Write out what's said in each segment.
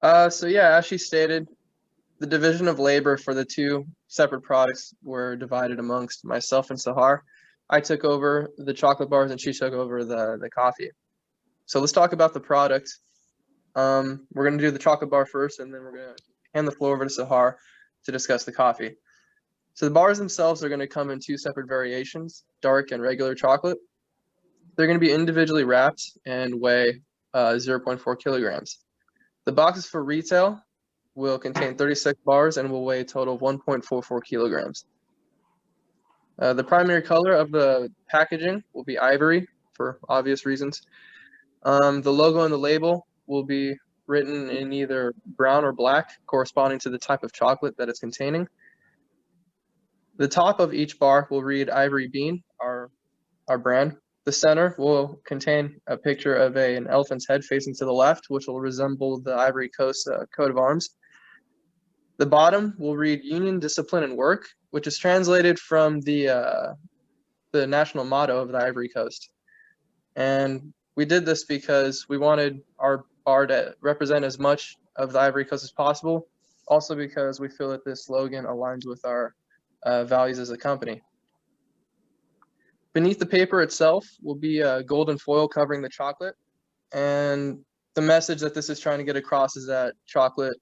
So yeah, as she stated, the division of labor for the two separate products were divided amongst myself and Sahar. I took over the chocolate bars and she took over the coffee. So let's talk about the product. We're going to do the chocolate bar first, and then we're going to hand the floor over to Sahar to discuss the coffee. So the bars themselves are going to come in two separate variations, dark and regular chocolate. They're going to be individually wrapped and weigh 0.4 kilograms. The boxes for retail will contain 36 bars and will weigh a total of 1.44 kilograms. The primary color of the packaging will be ivory for obvious reasons. The logo and the label will be written in either brown or black, corresponding to the type of chocolate that it's containing. The top of each bar will read Ivory Bean, our brand. The center will contain a picture of an elephant's head facing to the left, which will resemble the Ivory Coast coat of arms. The bottom will read Union, Discipline, and Work, which is translated from the national motto of the Ivory Coast. And we did this because we wanted our bar to represent as much of the Ivory Coast as possible, also because we feel that this slogan aligns with our values as a company. Beneath the paper itself will be a golden foil covering the chocolate, and the message that this is trying to get across is that chocolate,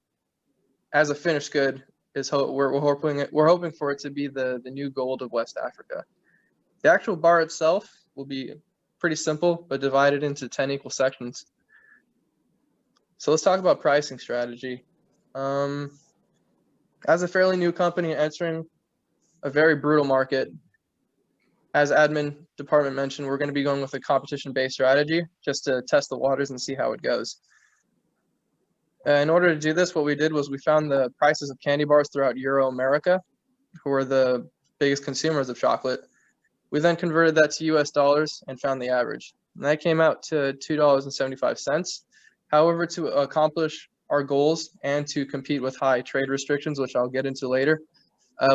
as a finished good, is we're hoping for it to be the new gold of West Africa. The actual bar itself will be pretty simple, but divided into 10 equal sections. So let's talk about pricing strategy. As a fairly new company entering a very brutal market, as admin department mentioned, we're going to be going with a competition-based strategy just to test the waters and see how it goes. In order to do this, what we did was we found the prices of candy bars throughout Euro America, who are the biggest consumers of chocolate. We then converted that to US dollars and found the average. And that came out to $2.75. However, to accomplish our goals and to compete with high trade restrictions, which I'll get into later,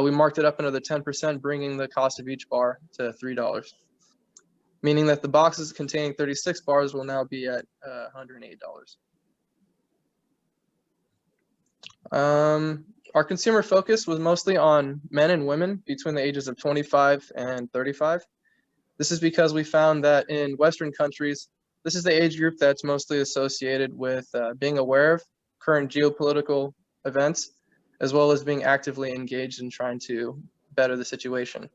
we marked it up another 10%, bringing the cost of each bar to $3, meaning that the boxes containing 36 bars will now be at $108. Our consumer focus was mostly on men and women between the ages of 25 and 35. This is because we found that in Western countries, this is the age group that's mostly associated with being aware of current geopolitical events, as well as being actively engaged in trying to better the situation.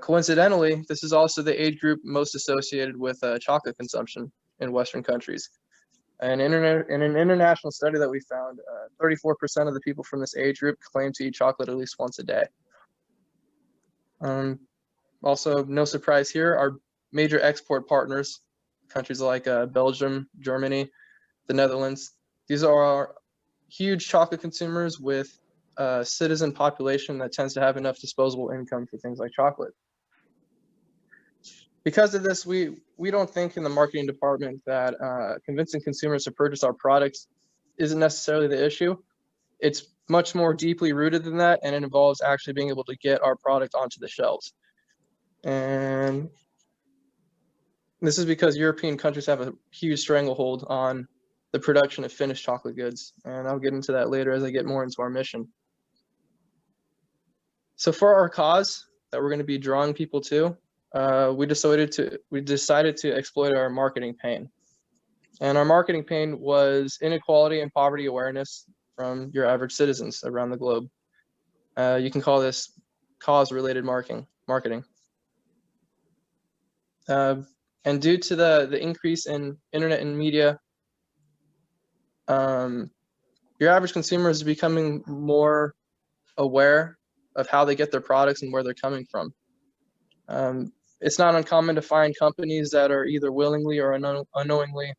Coincidentally, this is also the age group most associated with chocolate consumption in Western countries. In an international study that we found, 34% of the people from this age group claim to eat chocolate at least once a day. Also, no surprise here, our major export partners, countries like Belgium, Germany, the Netherlands, these are huge chocolate consumers with a citizen population that tends to have enough disposable income for things like chocolate. Because of this, we don't think in the marketing department that convincing consumers to purchase our products isn't necessarily the issue. It's much more deeply rooted than that, and it involves actually being able to get our product onto the shelves. And this is because European countries have a huge stranglehold on the production of finished chocolate goods. And I'll get into that later as I get more into our mission. So for our cause that we're going to be drawing people to, we decided to exploit our marketing pain. And our marketing pain was inequality and poverty awareness from your average citizens around the globe. You can call this cause-related marketing. And due to the increase in internet and media, your average consumer is becoming more aware of how they get their products and where they're coming from. It's not uncommon to find companies that are either willingly or unknowingly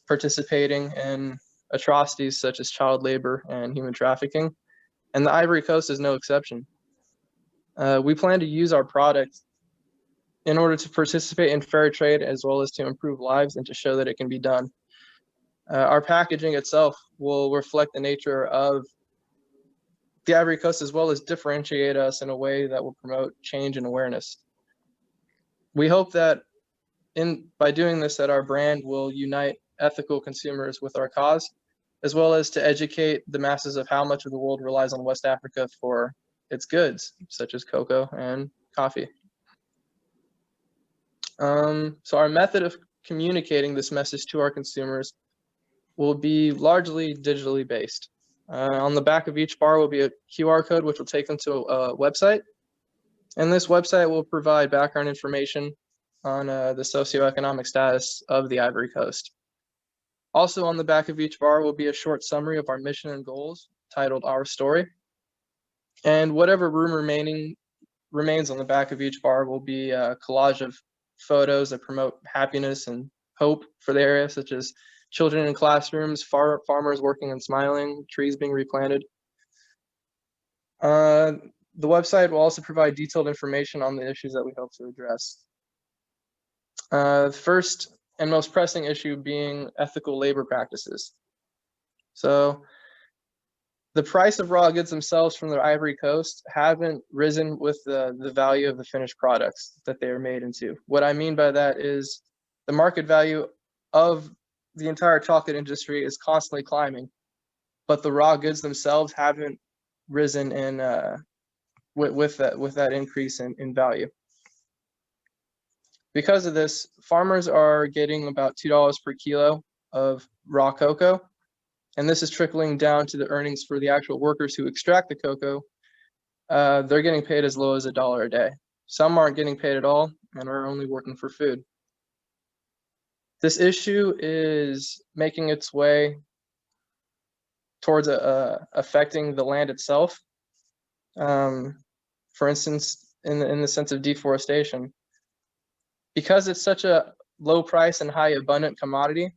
participating in atrocities such as child labor and human trafficking, and the Ivory Coast is no exception. We plan to use our product in order to participate in fair trade as well as to improve lives and to show that it can be done. Our packaging itself will reflect the nature of the Ivory Coast as well as differentiate us in a way that will promote change and awareness. We hope that by doing this that our brand will unite ethical consumers with our cause as well as to educate the masses of how much of the world relies on West Africa for its goods, such as cocoa and coffee. So our method of communicating this message to our consumers will be largely digitally based. On the back of each bar will be a QR code, which will take them to a website. And this website will provide background information on the socioeconomic status of the Ivory Coast. Also on the back of each bar will be a short summary of our mission and goals titled Our Story. And whatever room remains on the back of each bar will be a collage of photos that promote happiness and hope for the area, such as children in classrooms, farmers working and smiling, trees being replanted. The website will also provide detailed information on the issues that we hope to address. The first and most pressing issue being ethical labor practices. So the price of raw goods themselves from the Ivory Coast haven't risen with the value of the finished products that they are made into. What I mean by that is the market value of the entire chocolate industry is constantly climbing, but the raw goods themselves haven't risen in with that increase in value. Because of this, farmers are getting about $2 per kilo of raw cocoa, and this is trickling down to the earnings for the actual workers who extract the cocoa. They're getting paid as low as $1 a day. Some aren't getting paid at all and are only working for food. This issue is making its way towards affecting the land itself. For instance, in the sense of deforestation. Because it's such a low price and high abundant commodity,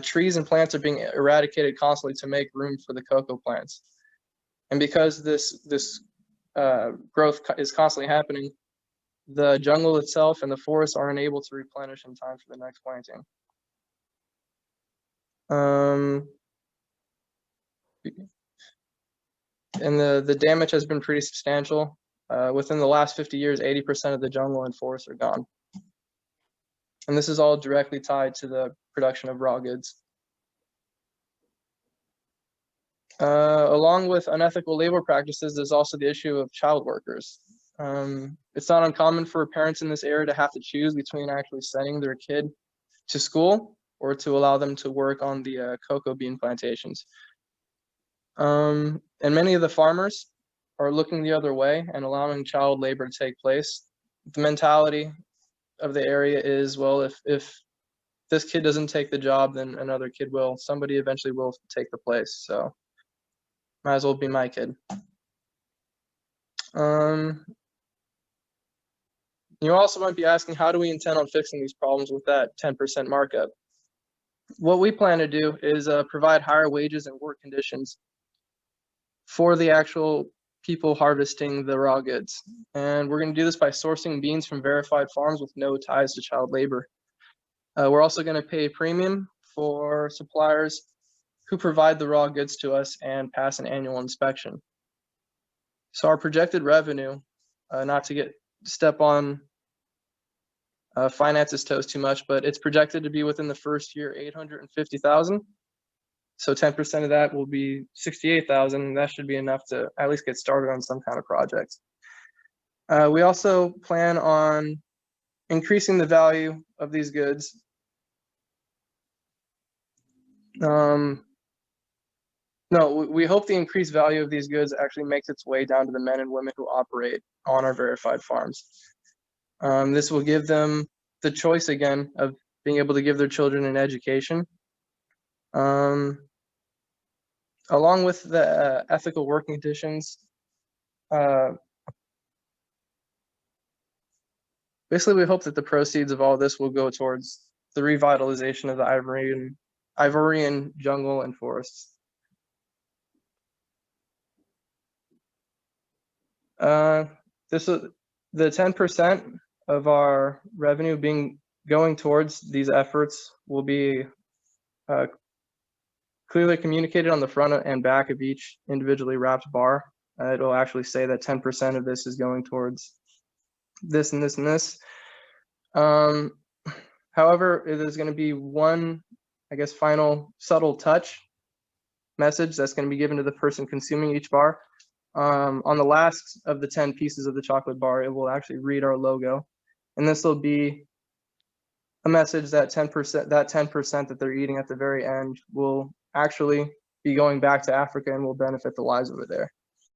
trees and plants are being eradicated constantly to make room for the cocoa plants. And because this growth is constantly happening, the jungle itself and the forests are unable to replenish in time for the next planting. And the damage has been pretty substantial. Within the last 50 years, 80% of the jungle and forests are gone. And this is all directly tied to the production of raw goods. Along with unethical labor practices, there's also the issue of child workers. It's not uncommon for parents in this area to have to choose between actually sending their kid to school or to allow them to work on the cocoa bean plantations. And many of the farmers are looking the other way and allowing child labor to take place. The mentality of the area is, well, if this kid doesn't take the job, then another kid will. Somebody eventually will take the place, so might as well be my kid. You also might be asking, how do we intend on fixing these problems with that 10% markup? What we plan to do is provide higher wages and work conditions for the actual people harvesting the raw goods. And we're going to do this by sourcing beans from verified farms with no ties to child labor. We're also going to pay a premium for suppliers who provide the raw goods to us and pass an annual inspection. So our projected revenue, not to step on finances toes too much, but it's projected to be within the first year $850,000. So 10% of that will be $68,000, and that should be enough to at least get started on some kind of project. We also plan on increasing the value of these goods. No, we hope the increased value of these goods actually makes its way down to the men and women who operate on our verified farms. This will give them the choice again of being able to give their children an education. Along with the ethical working conditions, basically we hope that the proceeds of all this will go towards the revitalization of the Ivorian jungle and forests. This is the 10% of our revenue going towards these efforts will be clearly communicated on the front and back of each individually wrapped bar. It'll actually say that 10% of this is going towards this and this and this. However, there's going to be one, I guess, final subtle touch message that's going to be given to the person consuming each bar. On the last of the 10 pieces of the chocolate bar, it will actually read our logo. And this will be a message that 10% that they're eating at the very end will actually be going back to Africa and will benefit the lives over there.